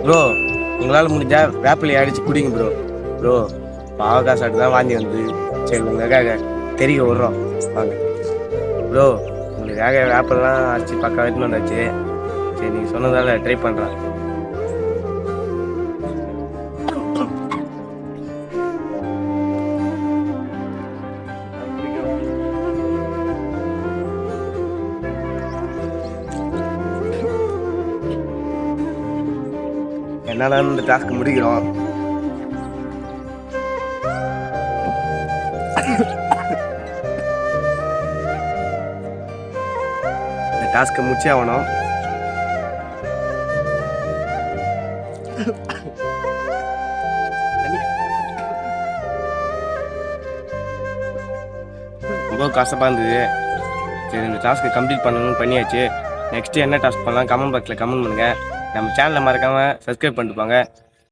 Bro உங்களால் முடிஞ்சா வேப்பிலையை அடிச்சு குடிங்க ப்ரோ. ப்ரோ பாவக்காய் சாப்பிட்டு தான் வாந்தி வந்து. சரி உங்களுக்காக தெரிய விட்றோம் வாங்க ப்ரோ. உங்களுக்காக வேப்பெல்லாம் அடிச்சு பக்கா எடுத்துன்னு வந்தாச்சு. சரி நீங்கள் சொன்னதால ட்ரை பண்ணுறேன். என்னால் இந்த டாஸ்க் முடிக்கிறோம். இந்த டாஸ்க்கை முடிச்சே ஆகணும். ரொம்ப கஷ்டமாக இருந்தது. சரி இந்த டாஸ்க்கை கம்ப்ளீட் பண்ணணும்னு பண்ணியாச்சு. நெக்ஸ்ட்டு என்ன டாஸ்க் பண்ணலாம் கமெண்ட் பாக்ஸில் கமெண்ட் பண்ணுங்கள். நம்ம சேனலை மறக்காமல் சப்ஸ்கிரைப் பண்ணிட்டு போங்க.